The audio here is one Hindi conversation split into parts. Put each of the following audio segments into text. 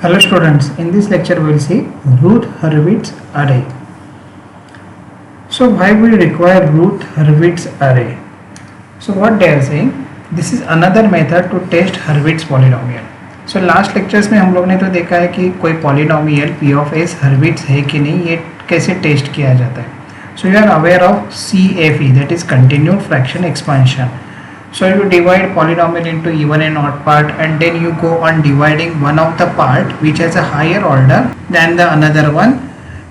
Hello students, in this lecture we will see Routh-Hurwitz array. So why we require Routh-Hurwitz array? So what they are saying, this is another method to test Hurwitz polynomial. So last lectures में हम लोग ने तो देखा है कि कोई polynomial p of s Hurwitz है कि नहीं, ये कैसे टेस्ट किया जाता है. So you are aware of CFE, that is continued fraction expansion. So you divide polynomial into even and odd part, and then you go on dividing one of the part which has a higher order than the another one,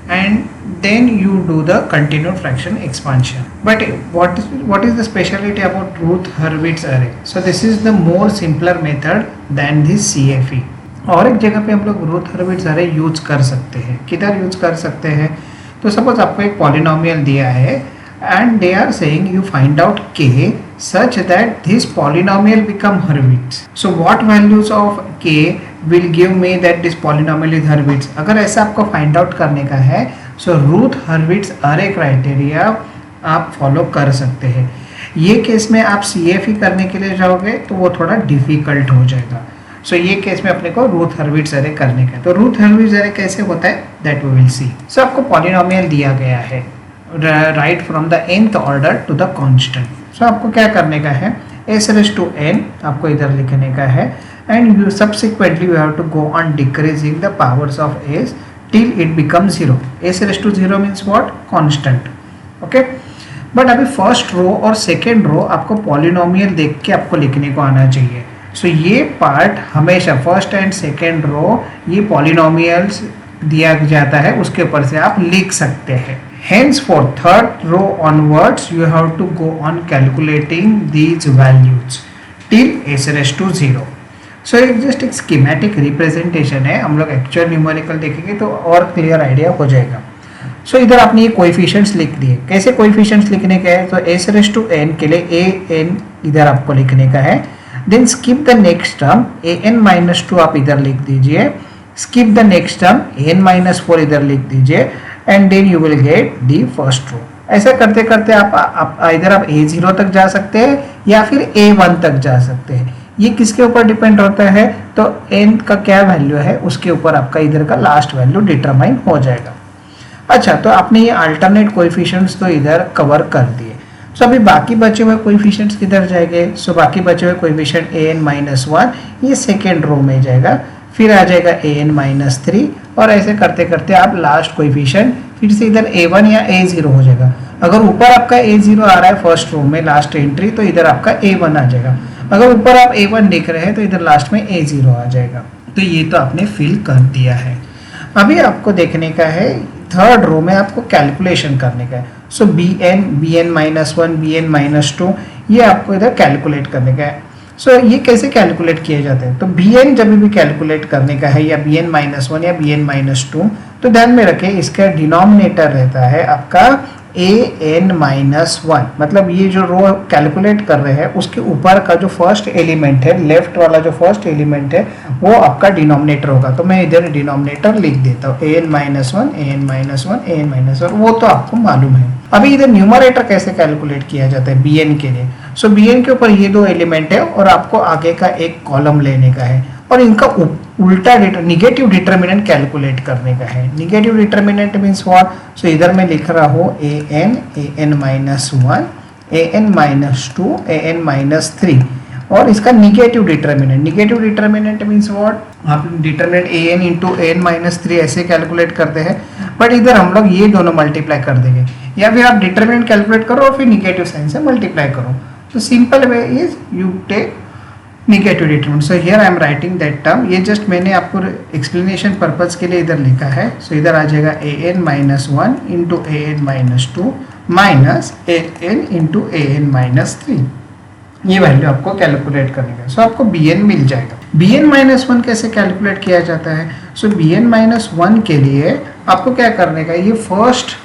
and then you do the continued fraction expansion. But what is the speciality about Routh-Hurwitz array? So this is the more simpler method than this CFE. और एक जगह पे हम लोग Routh-Hurwitz array यूज कर सकते हैं. किधर यूज कर सकते हैं? तो सपोज आपको एक पॉलिनोमियल दिया है and they are saying you find out k such that this polynomial become Hurwitz. So what values of k will give me that this polynomial is Hurwitz? अगर ऐसा आपको find out करने का है so Routh-Hurwitz array criteria आप फॉलो कर सकते हैं. ये केस में आप CFE करने के लिए जाओगे तो वो थोड़ा डिफिकल्ट हो जाएगा. सो ये केस में अपने को Routh-Hurwitz array करने का है. तो Routh-Hurwitz array कैसे होता है that we will see. So आपको पॉलिनोमियल दिया गया है, right from the nth order to the constant. So आपको क्या करने का है, s raised to n आपको इधर लिखने का है, and you subsequently you have to go on decreasing the powers of s till it become 0. s raised to 0 means what, constant. Okay, but अभी फर्स्ट रो और सेकेंड रो आपको पॉलिनोमियल देख के आपको लिखने को आना चाहिए. सो ये पार्ट हमेशा फर्स्ट एंड सेकेंड रो ये पॉलिनोमियल्स दिया जाता है, उसके ऊपर से आप लिख सकते हैं. Hence for third row onwards you have to go on calculating these values till s raised to 0. So it just एक schematic representation है. हम लोग actual numerical देखेंगे तो और clear idea हो जाएगा. So इधर आपने ये coefficients लिख दिए. कैसे coefficients लिखने का है, तो s raised to n के लिए a n इधर आपको लिखने का है. Then skip the next term, a n minus 2 आप इधर लिख दीजिए. Skip the next term, a n minus 4 इधर लिख दीजिए, and then you will get the first row. ऐसा करते करते आप इधर आप a0 तक जा सकते हैं या फिर a1 तक जा सकते हैं. ये किसके ऊपर डिपेंड होता है, तो n का क्या वैल्यू है उसके ऊपर आपका इधर का लास्ट वैल्यू डिटरमाइन हो जाएगा. अच्छा, तो आपने ये अल्टरनेट कोएफिशिएंट्स तो इधर कवर कर दिए. सो अभी बाकी बचे हुए कोएफिशिएंट्स किधर जाएंगे, सो बाकी बचे हुए कोएफिशिएंट an-1 ये सेकेंड रो में जाएगा, फिर आ जाएगा an-3, और ऐसे करते करते आप लास्ट कोएफिशिएंट फिर से इधर a1 या a0 हो जाएगा. अगर ऊपर आपका a0 आ रहा है फर्स्ट रो में लास्ट एंट्री, तो इधर आपका a1 आ जाएगा. अगर ऊपर आप a1 लिख रहे हैं तो इधर लास्ट में a0 आ जाएगा. तो ये तो आपने फिल कर दिया है. अभी आपको देखने का है थर्ड रो में आपको कैलकुलेशन करने का है. सो bn-1 bn-2 ये आपको इधर कैलकुलेट करने का है. सो ये कैसे कैलकुलेट किए जाते हैं, तो bn जब भी कैलकुलेट करने का है या bn-1 या bn-2, तो ध्यान में रखें इसका डिनोमिनेटर रहता है आपका an-1. मतलब ये जो रो कैलकुलेट कर रहे हैं उसके ऊपर का जो फर्स्ट एलिमेंट है, लेफ्ट वाला जो फर्स्ट एलिमेंट है वो आपका डिनोमिनेटर होगा. तो मैं इधर डिनोमिनेटर लिख देता हूँ an-1 an-1 an-1, वो तो आपको मालूम है. अभी इधर न्यूमरेटर कैसे कैलकुलेट किया जाता है bn के लिए. सो bn के ऊपर ये दो एलिमेंट है और आपको आगे का एक कॉलम लेने का है और इनका उल्टा निगेटिव डिटर्मिनेंट कैलकुलेट करने का है. निगेटिव डिटर्मिनेंट मीन्स व्हाट, सो इधर मैं लिख रहा हूँ an-1 an-2 an-3 और इसका निगेटिव डिटर्मिनेंट मीन्स व्हाट, आप डिटर्मिनेंट an इंटू an-3 ऐसे कैलकुलेट करते हैं, बट इधर हम लोग ये दोनों मल्टीप्लाई कर देंगे, या फिर आप डिटर्मिनेंट कैलकुलेट करो और फिर निगेटिव साइन से मल्टीप्लाई करो. तो simple way is you take negative determinant. So here I am writing that term. ये जस्ट मैंने आपको एक्सप्लेनेशन पर्पज के लिए इधर लिखा है. सो इधर आ जाएगा an-1 into an-2 minus an into an-3. ये वैल्यू आपको कैलकुलेट करने का. सो आपको bn मिल जाएगा. bn-1 कैसे कैलकुलेट किया जाता है, सो bn-1 के लिए आपको क्या करने का है, ये फर्स्ट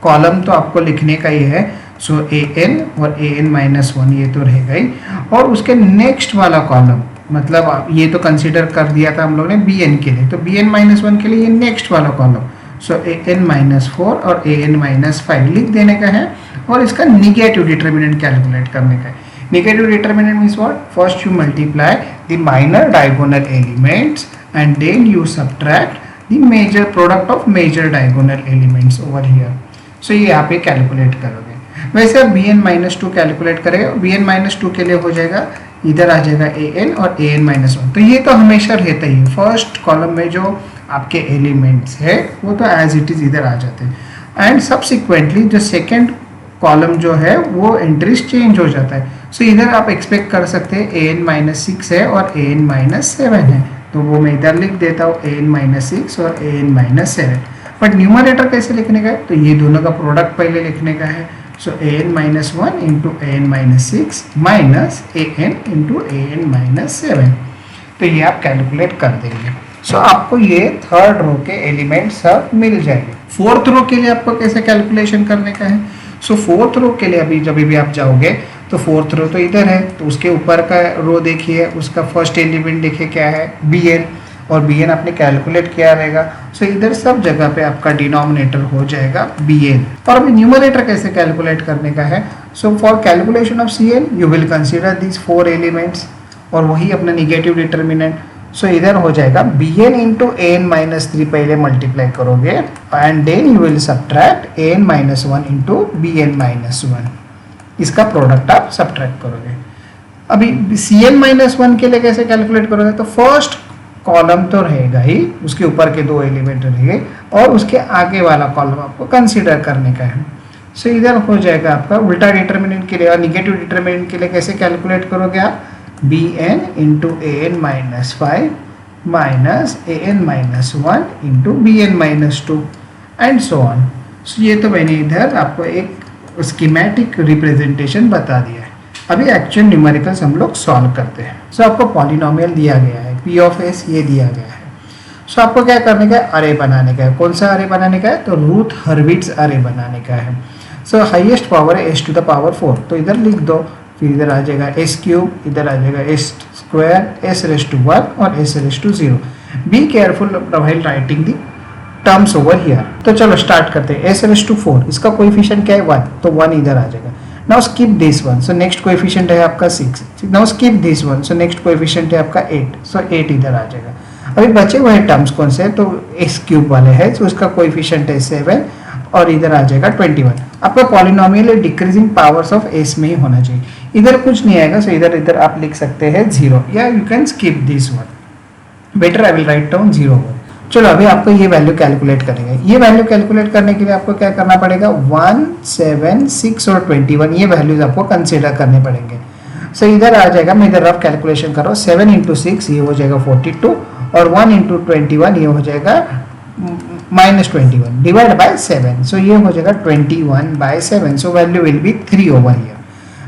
कॉलम तो आपको लिखने का ही है. सो an और an-1 ये तो रहेगा ही, और उसके नेक्स्ट वाला कॉलम मतलब ये तो कंसीडर कर दिया था हम लोग ने bn के लिए, तो bn-1 के लिए ये नेक्स्ट वाला कॉलम. सो an-4 और an-5 लिख देने का है और इसका निगेटिव डिटर्मिनेंट कैलकुलेट करने का है. Negative determinant means what? First you multiply the minor diagonal elements and then you subtract the major product of major diagonal elements over here. So ये आप ये कैलकुलेट करोगे. वैसे आप bn माइनस टू कैलकुलेट करेगा. bn माइनस टू के लिए हो जाएगा, इधर आ जाएगा an और an माइनस वन. तो ये तो हमेशा रहता ही है. फर्स्ट कॉलम में जो आपके एलिमेंट्स है वो तो एज इट इज इधर आ जाते हैं, एंड सब्सिक्वेंटली जो सेकेंड कॉलम जो है वो एंट्रीज चेंज हो जाता है. सो इधर आप एक्सपेक्ट कर सकते हैं an माइनस सिक्स है और an माइनस सेवन है, तो वो मैं इधर लिख देता हूँ an माइनस सिक्स और an minus seven. But numerator कैसे लिखने का है, तो ये दोनों का प्रोडक्ट पहले लिखने का है. सो an minus one into an minus six minus an into an minus seven. तो ये आप कैलकुलेट कर देंगे. सो आपको ये थर्ड रो के एलिमेंट सब मिल जाएंगे. फोर्थ रो के लिए आपको कैसे कैलकुलेशन करने का है. सो फोर्थ रो के लिए अभी जब भी आप जाओगे तो फोर्थ रो तो इधर है, तो उसके ऊपर का रो देखिए, उसका फर्स्ट एलिमेंट देखिए क्या है, bn, और bn आपने कैलकुलेट किया रहेगा. सो इधर सब जगह पे आपका डिनोमिनेटर हो जाएगा bn. और अभी न्यूमरेटर कैसे कैलकुलेट करने का है. So for calculation of cn you will consider this four elements और वही अपना निगेटिव डिटर्मिनेंट. सो इधर हो जाएगा bn into an minus three पहले मल्टीप्लाई करोगे and then you will subtract an minus one into bn minus one. इसका प्रोडक्ट आप सब्ट्रैक्ट करोगे. अभी cn माइनस वन के लिए कैसे कैलकुलेट करोगे, तो फर्स्ट कॉलम तो रहेगा ही, उसके ऊपर के दो एलिमेंट रहेंगे और उसके आगे वाला कॉलम आपको कंसीडर करने का है. सो इधर हो जाएगा आपका उल्टा डिटर्मिनेंट के लिए. और निगेटिव डिटर्मिनेंट के लिए कैसे कैलकुलेट करोगे आप, bn into an minus five minus an minus one into bn minus two and so on. So ये तो मैंने इधर आपको एक स्कीमेटिक रिप्रेजेंटेशन बता दिया है. अभी एक्चुअल न्यूमेरिकल्स हम लोग सॉल्व करते हैं. सो आपको पॉलिनोमियल दिया गया है p ऑफ s, ये दिया गया है. सो आपको क्या करने का है, अरे बनाने का है. कौन सा अरे बनाने का है, तो रूट हर्विट्ज अरे बनाने का है. सो हाईएस्ट पावर है s टू द पावर 4, तो इधर लिख दो. फिर इधर आ जाएगा s क्यूब, इधर आ जाएगा s square, s raise to 1 और s raise to 0. Be careful while writing the terms over here. तो चलो स्टार्ट करते हैं. s रेस टू 4, इसका कोएफिशिएंट क्या है 1, तो 1 इधर आ जाएगा. Now skip this one, so next coefficient है आपका 6. Now skip this one, so next coefficient है आपका 8, सो 8 इधर आ जाएगा. अभी बचे हुए टर्म्स कौन से हैं, तो s क्यूब वाले हैं, तो उसका कोएफिशिएंट है 7 और इधर आ जाएगा 21. आपका polynomial decreasing powers of s में ही होना चाहिए. इधर कुछ नहीं आएगा, सो इधर आप लिख सकते हैं 0, या you can skip this one. Better I will write down 0. चलो अभी आपको ये वैल्यू कैलकुलेट करेंगे. ये वैल्यू कैलकुलेट करने के लिए आपको क्या करना पड़ेगा, 1, 7, 6 और 21 ये वैल्यूज आपको कंसीडर करने पड़ेंगे. सो इधर आ जाएगा, मैं इधर रफ कैलकुलेशन करो. 7 इंटू 6 ये हो जाएगा 42 और 1 इंटू 21 ये हो जाएगा माइनस 21 डिवाइड बाय 7. सो ये हो जाएगा 21 by 7. So value will be 3 over here.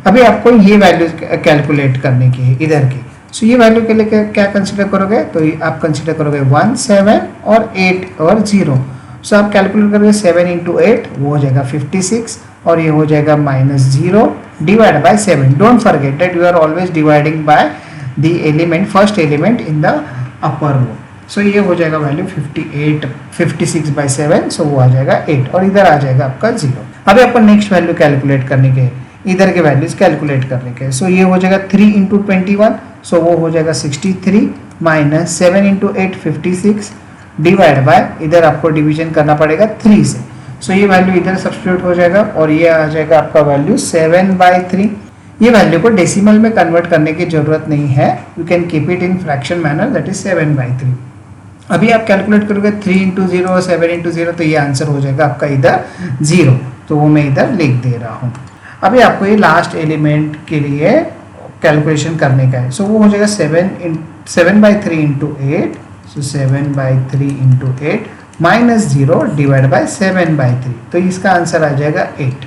अभी आपको ये वैल्यू कैलकुलेट करने की है इधर की. सो ये वैल्यू के लिए क्या कंसीडर करोगे, तो आप कंसीडर करोगे 1, 7 और 8 और 0. सो आप कैलकुलेट करोगे 7 इंटू 8 वो हो जाएगा 56 और ये हो जाएगा minus 0 divide by 7. Don't forget that you are always dividing by the element, first element in the upper row. So ये हो जाएगा वैल्यू 56 बाय 7, सो वो आ जाएगा 8 और इधर आ जाएगा आपका 0. अभी आपको नेक्स्ट वैल्यू कैलकुलेट करने के, इधर के वैल्यूज कैलकुलेट करने के. सो ये हो जाएगा 3 इंटू 21, सो वो हो जाएगा 63 माइनस 7 इंटू 8 56 डिवाइड बाय, इधर आपको डिवीजन करना पड़ेगा 3 से. सो ये वैल्यू इधर सब्स्टिट्यूट हो जाएगा और ये आ जाएगा आपका वैल्यू 7/3. ये वैल्यू को डेसिमल में कन्वर्ट करने की जरूरत नहीं है, you can keep it in fraction manner, that is 7/3. अभी आप कैलकुलेट करोगे 3 इंटू 0 7 इंटू 0, तो ये आंसर हो जाएगा आपका इधर 0, तो वो मैं इधर लिख दे रहा हूँ. अभी आपको ये लास्ट एलिमेंट के लिए कैलकुलेशन करने का है. सो वो हो जाएगा 7/3 इंटू 8, सो 7/3 इंटू 8 माइनस 0 डिवाइड बाय 7/3, तो इसका आंसर आ जाएगा 8.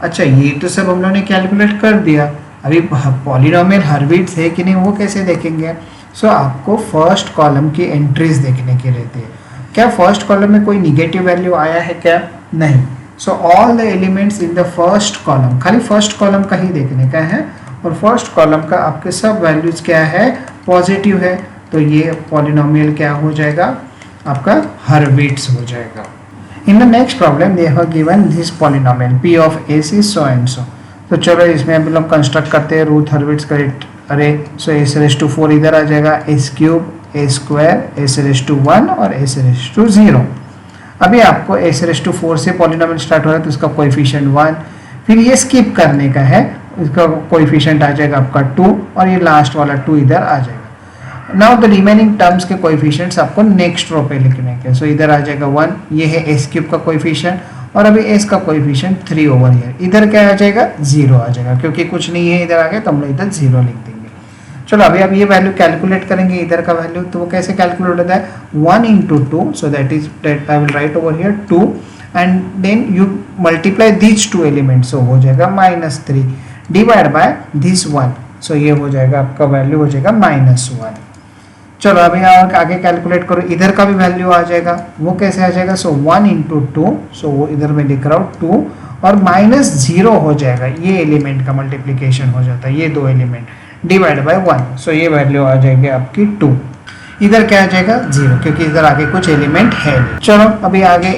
अच्छा, ये तो सब हम लोगों ने कैलकुलेट कर दिया. अभी पॉलिनोमियल हर्विट्ज है कि नहीं वो कैसे देखेंगे. सो आपको फर्स्ट कॉलम की एंट्रीज देखने की रहती है. क्या फर्स्ट कॉलम में कोई निगेटिव वैल्यू आया है क्या, नहीं. So all the elements in the first column, खाली फर्स्ट कॉलम का ही देखने का है और फर्स्ट कॉलम का आपके सब वैल्यूज क्या है, पॉजिटिव है, तो ये पॉलिनोमियल क्या हो जाएगा आपका हर्विट्ज हो जाएगा. In the next problem they have given this polynomial p of s is so and so. तो चलो इसमें हम लोग कंस्ट्रक्ट करते हैं रूट हर्विट्ज का अरे. सो s रेस टू 4 इधर आ जाएगा, s cube A square, S raise to 1 और एस रेस टू 0। अभी आपको एस रेस टू 4 से पॉलिनोमियल स्टार्ट हो रहा है तो उसका कोएफिशिएंट 1, फिर ये स्किप करने का है, इसका कोएफिशिएंट आ जाएगा आपका 2 और ये लास्ट वाला 2 इधर आ जाएगा। नाउ द रिमेनिंग टर्म्स के कोएफिशिएंट्स आपको नेक्स्ट रो पे लिखने के, सो इधर आ जाएगा 1, ये है एस क्यूब का कोएफिशिएंट, और अभी एस का कोएफिशिएंट 3 ओवर हियर, इधर क्या आ जाएगा 0 आ जाएगा, क्योंकि कुछ नहीं है इधर आगे तो हम लोग इधर 0 लिख देंगे। चलो अभी अब ये वैल्यू कैलकुलेट करेंगे इधर का वैल्यू, तो वो कैसे कैलकुलेट होता है 1 into 2, so that I will write over here 2 and then you multiply these two elements, so हो जाएगा -3 डिवाइड बाय this 1, so ये हो जाएगा आपका वैल्यू हो जाएगा -1। चलो अभी आगे कैलकुलेट करो, इधर का भी वैल्यू आ जाएगा, वो कैसे आ जाएगा, सो 1 into 2, सो वो इधर मैं लिख रहा हूँ 2 और -0 हो जाएगा, ये एलिमेंट का मल्टीप्लीकेशन हो जाता है, ये दो एलिमेंट डिवाइड बाय 1, सो ये वैल्यू आ जाएगी आपकी 2, इधर क्या आ जाएगा 0, क्योंकि इधर आगे कुछ एलिमेंट है। चलो अभी आगे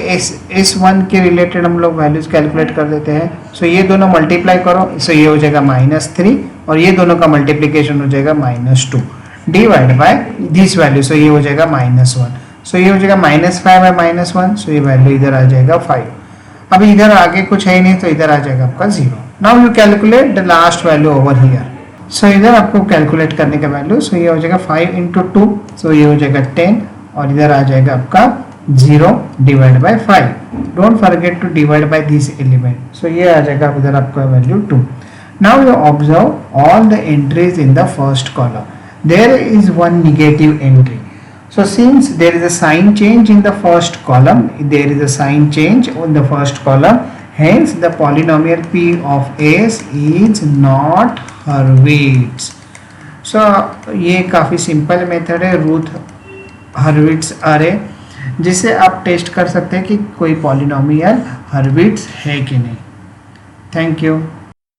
S1 के रिलेटेड हम लोग वैल्यूज कैलकुलेट कर देते हैं। सो ये दोनों मल्टीप्लाई करो, सो ये हो जाएगा -3 और ये दोनों का मल्टीप्लीकेशन हो जाएगा -2 डिवाइड बाय दिस वैल्यू, सो ये हो जाएगा -1, सो ये हो जाएगा -5 बाय -1, सो ये वैल्यू इधर आ जाएगा 5। अभी इधर आगे कुछ है नहीं तो इधर आ जाएगा आपका 0। Now you calculate the last value over here, so इधर आपको कैलकुलेट करने का वैल्यू, सो ये हो जाएगा 5 into 2, सो ये हो जाएगा 10 और इधर आ जाएगा आपका 0 divide by 5, don't forget to divide by this element, so ये आ जाएगा इधर आपका value 2। Now you observe all the entries in the first column, there is one negative entry, so since there is a sign change in the first column, there is a sign change in the first column, hence the polynomial p of s is not Hurwitz. सो ये काफ़ी सिंपल मेथड है रूथ हर्विट्ज़ अरे, जिससे आप टेस्ट कर सकते हैं कि कोई पॉलिनोमियल हर्विट्ज़ है कि नहीं। Thank you.